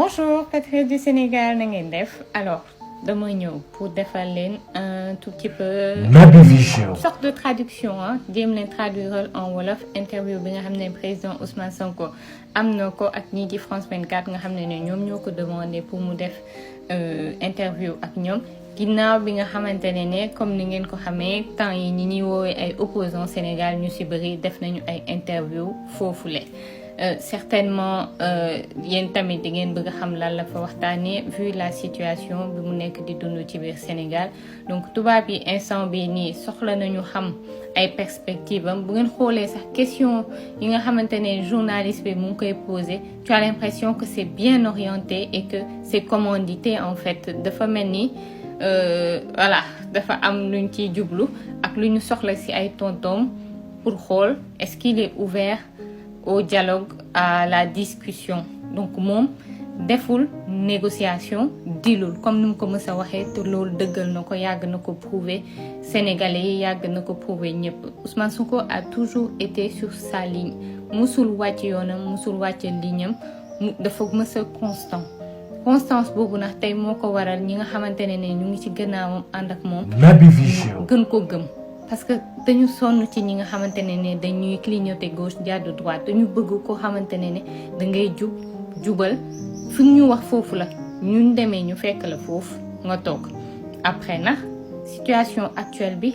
Bonjour, patriotes du Sénégal, na ngeen def alors dama ñëw pour defal leen un tout petit peu. Naby Vision. Sorte de traduction ah jéem leen traduire en wolof interview bi nga xam ne président Ousmane Sonko am na ko ak ñii di France 24 nga xam ne ñoom ñoo ko demandé pour mu def interview ak ñoom. ginnaaw bi nga xamante ne comme ni ngeen ko xamee temps yi ñi ñuy woowee ay opposants Sénégal ñu ci bëri def nañu ay interview foofule. Certainement yéen tamit di ngeen bëgg a xam lan la fa waxtaanee vu la situation bi mu nekk di dund ci biir Sénégal donc tubaab yi instant bi nii soxla nañu xam ay perspectives am bu ngeen xoolee sax question yi nga xamante ne journaliste bi mu ngi koy posé tu as l'impression que c'est bien orienté et que c'est commandité en fait dafa mel ni voilà dafa am luñ ciy jublu ak lu ñu soxla ci ay tontom pour xool est-ce qu'il est ouvert au dialogue, à la discussion. Donc moom deful négociation dilul comme ni mu ko mës a waxee te loolu dëggal na ko yàgg na ko prouver Sénégalais yi yàgg na ko prouver ñëpp Ousmane Sonko a toujours été sur sa ligne musul wàcc yoonam musul wàcc lignam dafa mës a constance boobu nag tey moo ko waral ñi nga xamante ne ñu ngi ci gannaawam ànd ak moom Naby Vision. gën ko gëm parce que dañu sonn ci ñi nga xamante ne dañuy clignoter gauche jàddu droite dañu bëgg koo xamante ne da ngay jubal fi ñu wax foofu la ñun demee ñu fekk la foofu nga toog après nag situation actuelle bi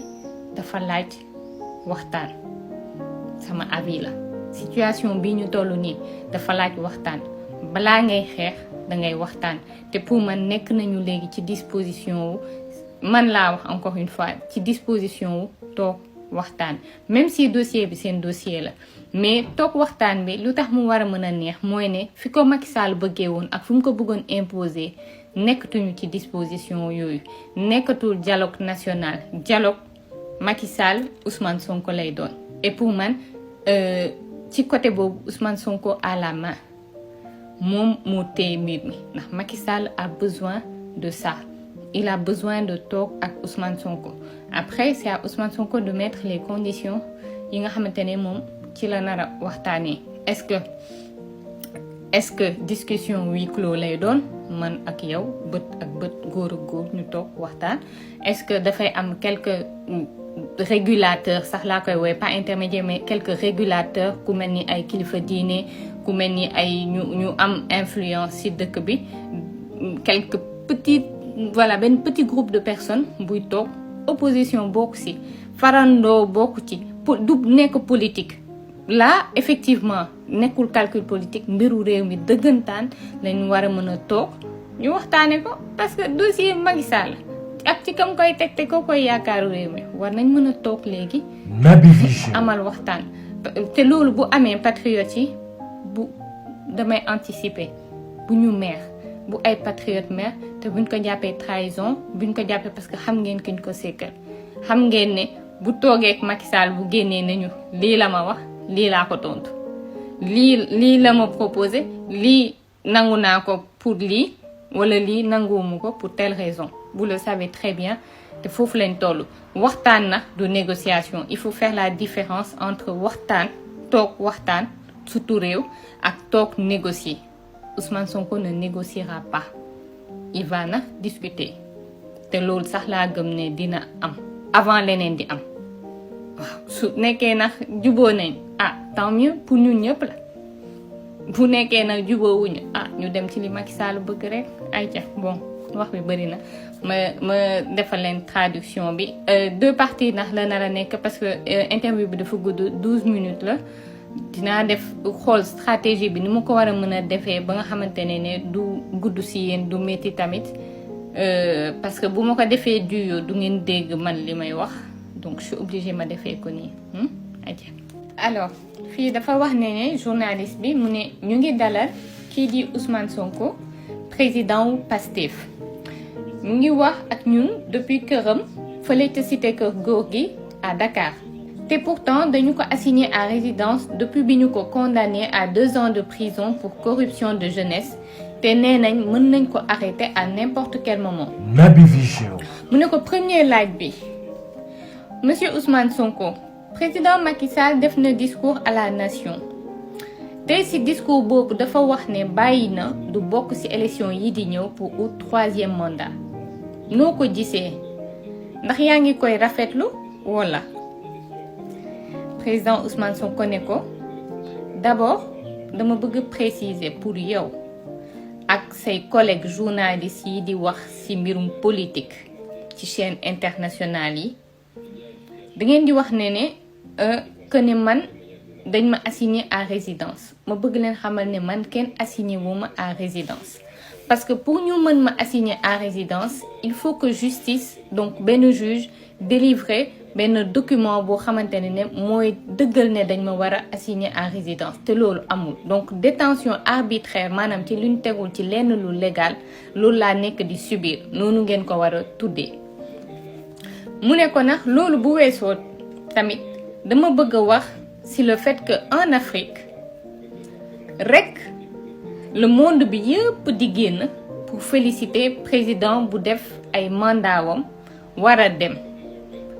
dafa laaj waxtaan sama avis la situation bi ñu toll nii dafa laaj waxtaan balaa ngay xeex dangay waxtaan te pour man nekk nañu léegi ci disposition wu man laa wax encore une fois ci disposition wu toog waxtaan même si dossier bi seen dossier la mais toog waxtaan bi lu tax mu war a mën a neex mooy ne fi ko Macky Sall bëggee woon ak fu mu ko bëggoon imposer nekkatuñu ci disposition yooyu nekkatul dialogue national dialogue Macky Sall Ousmane Sonko lay doon et pour man ci côté boobu Ousmane Sonko à la main moom moo téye mbir mi ndax Macky Sall a besoin de ça. Il a besoin de toog ak Ousmane Sonko après c'est à Ousmane Sonko de mettre les conditions yi nga xamante ne moom ci la nar a waxtaanee est-ce que discussion huis clos lay doon man ak yow bët ak bët góor ak góor ñu toog waxtaan est-ce que dafay am quelques régulateurs sax laa koy woowee pas intermédiaire mais quelques régulateurs ku mel ni ay kilifa diine ku mel ni ay ñu am influence ci dëkk bi quelques petits voilà benn petit groupe de personnes buy toog opposition bokk ci farandoo bokk ci du nekk politique là effectivement nekkul calcul politique mbiru réew mi dëggantaan lañu war a mën a toog ñu waxtaane ko parce que dossier Macky Sall ak ci kam koy teg te ko koy yaakaaru réew mi war nañ mën a toog léegi Naby Vision. amal waxtaan te loolu bu amee patriotes yi bu damay anticiper bu ñu meer bu ay patriote mer te buñ ko jàppee trahison buñ ko jàppee parce que xam ngeen kiñ ko sekkal xam ngeen ne bu toogee ak Macky Sall bu génnee nañu lii la ma wax lii laa ko tontu lii la ma proposé lii nangu naa ko pour lii wala lii nanguwuma ko pour telle raison vous le savez très bien te foofu lañ toll waxtaan na du négociation il faut faire la différence entre waxtaan toog waxtaan surtout réew ak toog négocier Ousmane Sonko ne négociera pas il va na discuter te loolu sax laa gëm ne dina am avant leneen di am waaw su nekkee nag juboo nañ tant mieux pour ñun ñëpp la bu nekkee nag juboowuñu ñu dem ci li Macky Sall bëgg rek ayca bon wax bi bëri na ma defal leen traduction bi 2 parties ndax la nar a nekk parce que interview bi dafa gudd 12 minutes la dinaa def xool stratégie bi ni mu ko war a mën a defee ba nga xamante ne du gudd ci yéen du métti tamit parce que bu ma ko defee du ngeen dégg man li may wax donc je suis obligée ma defee ko nii aja alors fii dafa wax ne journaliste bi mu ne ñu ngi dalal kii di Ousmane Sonko président wu Pastef mu ngi wax ak ñun depuis këram fële ca cité kër góor gi à Dakar te pourtant dañu ko assigné à résidence depuis bi ñu ko condamné à 2 ans de prison pour corruption de jeunesse te nee nañ mën nañ ko arrêter à n'importe quel moment. Naby Vision. mu ne ko premier laaj bi monsieur Ousmane Sonko président Macky Sall def na discours à la nation te si discours boobu dafa wax ne bàyyi na du bokk ci élection yi di ñëw pour ut 3e mandat noo ko gisee ndax yaa ngi koy rafetlu wala. Président Ousmane Sonko ne ko d'abord dama bëgg préciser pour yow ak say collègues journalistes yi di wax ci mbirum politique ci chaîne internationale yi da ngeen di wax ne que ne man dañ ma assigné à résidence ma bëgg leen xamal ne man kenn assigné wu ma à résidence parce que pour ñu mën ma assigné à résidence il faut que justice donc benn juge délivrer benn document boo xamante ne mooy dëggal ne dañ ma war a assigné à résidence te loolu amul donc détention arbitraire maanaam ci luñ tegul ci lenn lu légal loolu laa nekk di subir noonu ngeen ko war a tuddee. mu ne ko nag loolu bu weesoo tamit dama bëgg a wax ci le fait que en Afrique rek le monde bi yëpp di génn pour féliciter président bu def ay mandaawam war a dem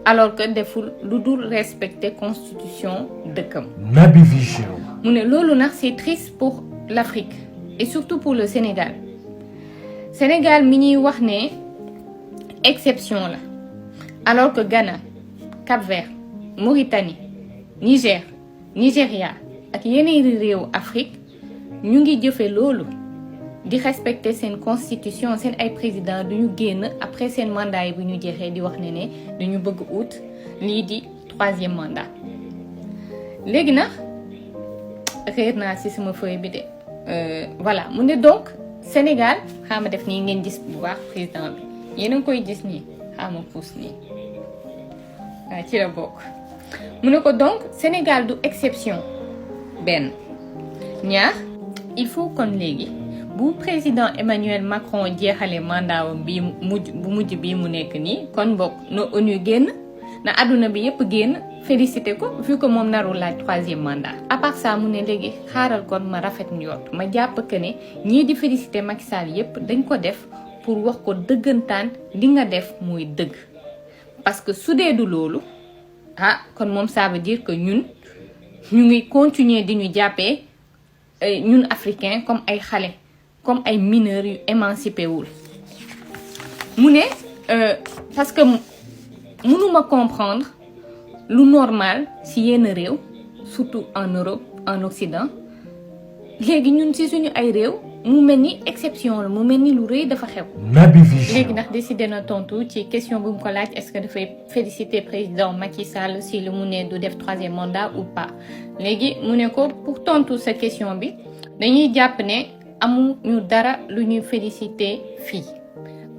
alors que deful lu dul respecter constitution dëkkam. Naby Vision. mu ne loolu nag c'est triste pour l'Afrique et surtout pour le Sénégal. Sénégal mi ñuy wax ne exception la alors que Ghana, Cap-Vert, Mauritanie, Niger, Nigeria ak yeneen réew Afrique ñu ngi jëfe loolu di respecter seen constitution seen ay président duñu génn après seen mandat yi bu ñu jeexee di wax ne dañu bëgg ut lii di 3e mandat. léegi nag réer naa ci sama feuille bi de voilà mu ne donc Sénégal xaama def nii ngeen gis bu baax président bi yéen a ngi koy gis nii xaama puus nii waaw ci la bokk. mu ne ko donc Sénégal du exception benn ñaar il faut kon léegi bu président Emmanuel Macron jeexalee mandaawam bii bu mujj bii mu nekk nii kon bokk na ONU génn na àdduna bi yépp génn félicité ko vu que moom narul laaj 3e mandat. à part ça mu ne léegi xaaral kon ma rafet njort ma jàpp que ne ñii di félicité Macky Sall yépp dañ ko def pour wax ko dëggantaan li nga def mooy dëgg parce que su dee du loolu kon moom ça veut dire que ñun ñu ngi continuer di ñu jàppee ñun africains comme ay xale comme ay mineurs yu émancipé wul. mu ne parce que mënuma comprendre lu normal ci yenn réew surtout en Europe en Occident léegi ñun ci suñu ay réew mu mel ni exception la mu mel ni lu rëy dafa xew. Naby Vision. léegi ndax décidé na tontu ci question bu mu ko laaj est-ce que dafay féliciter président Macky Sall si lu mu ne du def 3e mandat ou pas léegi mu ne ko pour tontu sa question bi dañuy jàpp ne amuñu dara lu ñuy féliciter fii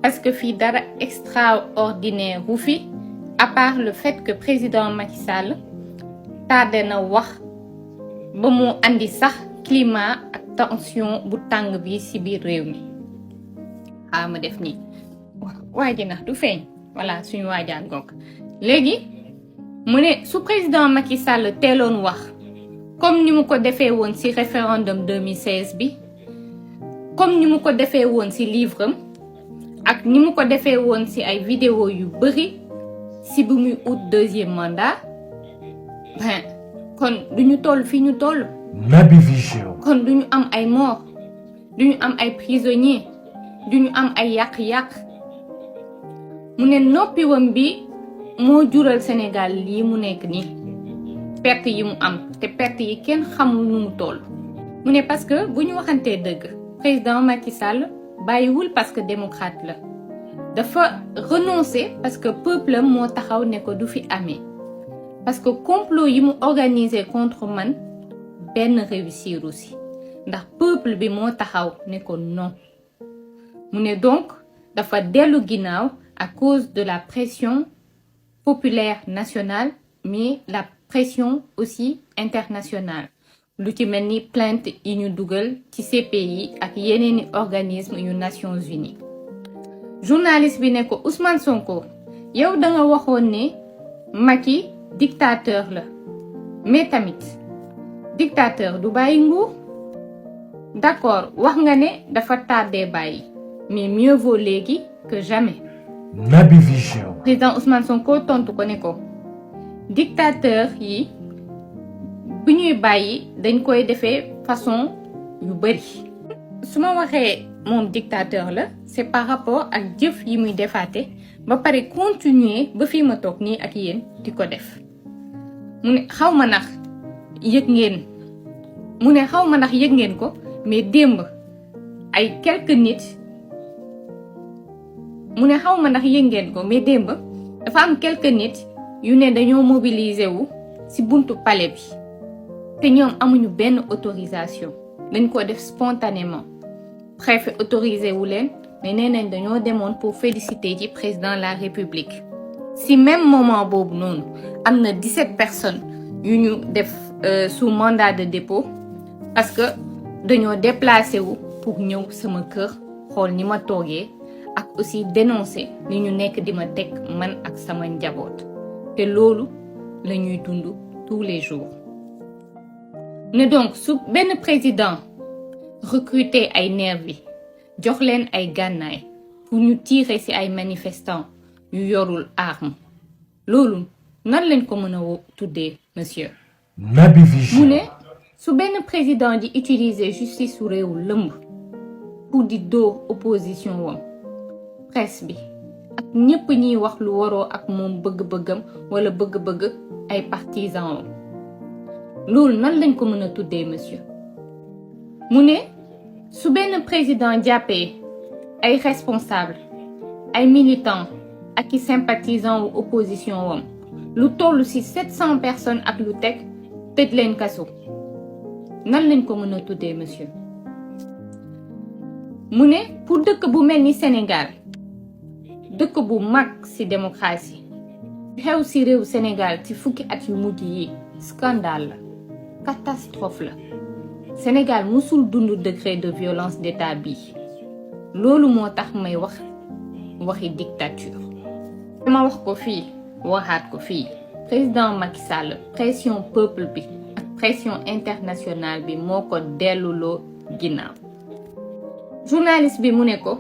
parce que fii dara extraordinaire wu fi à part le fait que président Macky Sall tardé na wax ba mu andi sax climat ak tension bu tàng bi ci biir réew mi ma def nii waa ji nax du feeñ voilà suñu waajaan goog léegi mu ne su président Macky Sall teeloon wax comme ni mu ko defee woon ci référendum 2016 bi comme ni mu ko defee woon ci livre am ak ni mu ko defee woon ci ay vidéo yu bari ci bu muy ut 2e mandat kon duñu toll fi ñu toll. Naby Vision. kon duñu am ay mort duñu am ay prisonniers duñu am ay yàq-yàq mu ne noppiwam bi moo jural Sénégal lii mu nekk nii perte yi mu am te perte yi kenn xamul nu mu toll. mu ne parce que bu ñu waxantee dëgg président Macky Sall bàyyiwul parce que démocrate la dafa renoncer parce que peuple am moo taxaw ne ko du fi amee parce que complot yi mu organisé contre man benn réussir aussi ndax peuple bi moo taxaw ne ko non. mu ne donc dafa dellu ginnaaw à cause de la pression populaire nationale mais la pression aussi internationale lu ci mel ni plainte yi ñu dugal ci CPI ak yeneeni organisme yu Nations Unies. journaliste bi ne ko Ousmane Sonko yow da nga waxoon ne Macky dictateur la mais tamit dictateur du bàyyi nguur d'accord wax nga ne dafa tardé bàyyi mais mieux vaut léegi que jamais. Naby Vision. président Ousmane Sonko tontu ko ne ko dictateur yi bu ñuy bàyyi dañ koy defee façon yu bari. su ma waxee moom dictateur la c'est par rapport ak jëf yi muy defaate ba pare continuer ba fii ma toog nii ak yéen di ko def. mu ne xaw ma ndax yëg ngeen ko mais démb ay quelques nit dafa am quelques nit yu ne dañoo mobiliser wu ci buntu palais bi te ñoom amuñu benn autorisation dañ ko def spontanément. Préfet autorisé wu leen mais nee nañ dañoo demoon pour féliciter ci président de la République. ci même moment boobu noonu am na 17 personnes yu ñu def sous mandat de dépôt parce que dañoo déplacé wu pour ñëw sama kër xool ni ma toogee ak aussi dénoncer li ñu nekk di ma teg man ak sama njaboot te loolu la ñuy dund tous les jours. ne donc su benn président recruter ay nervi jox leen ay gànnaay pour ñu tirer ci ay manifestants yu yorul arme loolu nan lañ ko mën a tuddee monsieur. Naby Vision. mu ne su benn président di utiliser justice su réew lëmb pour di dóor opposition wam presse bi ak ñépp ñiy wax lu waroo ak moom bëgg-bëggam wala bëgg-bëgg ay partisans wam loolu nan lañ ko mën a tuddee monsieur. mu ne su benn président jàppee ay responsable ay militants ak i sympathisants wu opposition wam lu toll ci 700 personnes ak lu teg tëj leen kaso nan lañ ko mën a tuddee monsieur. mu ne pour dëkk bu mel ni Sénégal dëkk bu mag ci démocratie xew ci réew Sénégal ci fukki at yu mujj yi scandale la catastrophe la. Sénégal musul dund degré de violence d'état bi loolu moo tax may waxi dictature. ma wax ko fii waxaat ko fii président Macky Sall pression peuple bi ak pression internationale bi moo ko delluloo ginnaaw. journaliste bi mu ne ko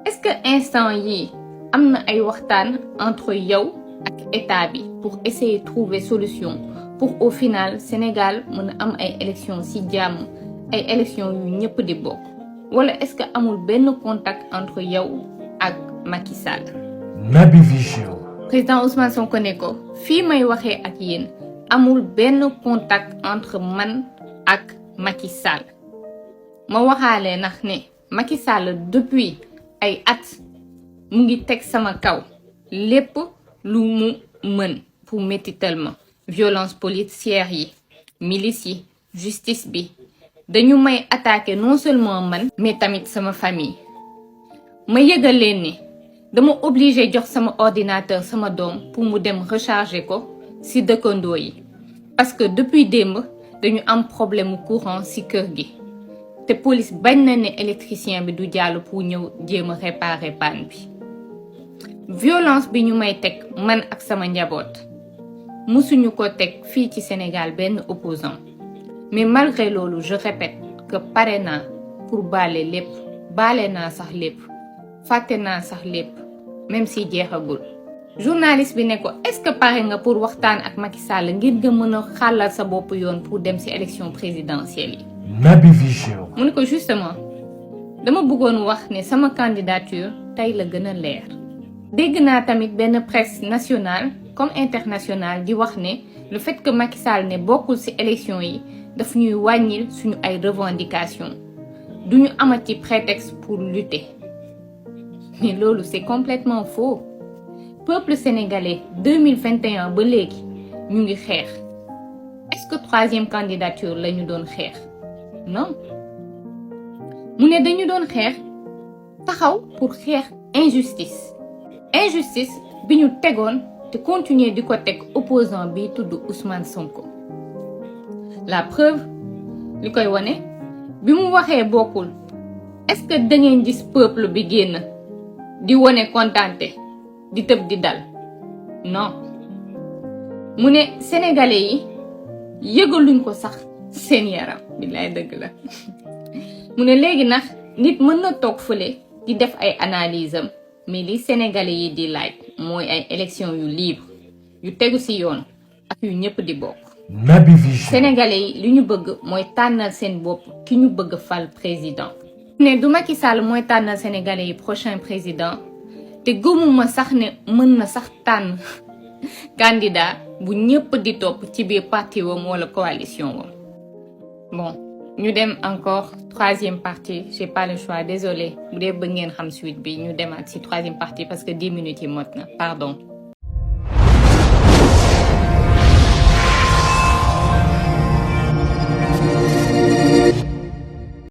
est-ce que instant yii am na ay waxtaan entre yow ak état bi pour essayer trouver solution pour au final Sénégal mën a am ay élections ci jàmm ay élections yu ñëpp di bokk wala est-ce que amul benn contact entre yow ak Macky Sall. Naby Vision. président Ousmane Sonko ne ko fii may waxee ak yéen amul benn contact entre man ak Macky Sall. ma waxaale ndax ne Macky Sall depuis ay at mu ngi teg sama kaw lépp lu mu mën pour métital ma. violence policière yi milice yi justice bi dañu may attaquer non seulement man mais tamit sama famille. ma yëgal leen ni dama obligé jox sama ordinateur sama doom pour mu dem recharger ko ci dëkkandoo yi parce que depuis démb dañu am problème courant ci kër gi te police bañ na ne électricien bi du jàll pour ñëw jéem a réparer panne bi. violence bi ñu may teg man ak sama njaboot musuñu ko teg fii ci Sénégal benn opposant mais malgré loolu je répète que pare naa pour baale lépp baale naa sax lépp fàtte naa sax lépp même si jeexagul. journaliste bi ne ko est-ce que pare nga pour waxtaan ak Macky Sall ngir nga mën a xàllal sa bopp yoon pour dem ci élection présidentielle yi. Naby Vision. mu ne ko justement dama bëggoon wax ne sama candidature tey la gën a leer. dégg naa tamit benn presse nationale comme internationale di wax ne le fait que Macky Sall ne bokkul ci élection yi daf ñuy wàññil suñu ay revendications duñu amati prétexte pour lutter mais loolu c'est complètement faux. peuple sénégalais 2021 ba léegi ñu ngi xeex est-ce que troisième candidature la ñu doon xeex non mu ne dañu doon xeex taxaw pour xeex injustice bi ñu tegoon te continuer di ko teg opposant bi tudd Ousmane Sonko. la preuve li koy wane bi mu waxee bokkul est-ce que da ngeen gis peuple bi génn di wane kontaante di tëb di dal non mu ne sénégalais yi yëgaluñ ko sax seen yaram billaay dëgg la mu ne léegi nag nit mën na toog fële di def ay analyse am mais li sénégalais yi di laaj mooy ay élection yu libre yu tegu ci yoon ak yu ñëpp di bokk. Naby Vision. sénégalais yi li ñu bëgg mooy tànnal seen bopp ki ñu bëgg fal président. ne du Macky Sall mooy tànnal sénégalais yi prochain président te gëmuma sax ne mën na sax tànn candidat bu ñëpp di topp ci biir parti wam wala coalition wam. Bon ñu dem encore troisième partie, j'ai pas le choix, désolé bu dee bëgg ngeen xam suite bi ñu demaat ci troisième partie parce que 10 minutes yi mot na pardon.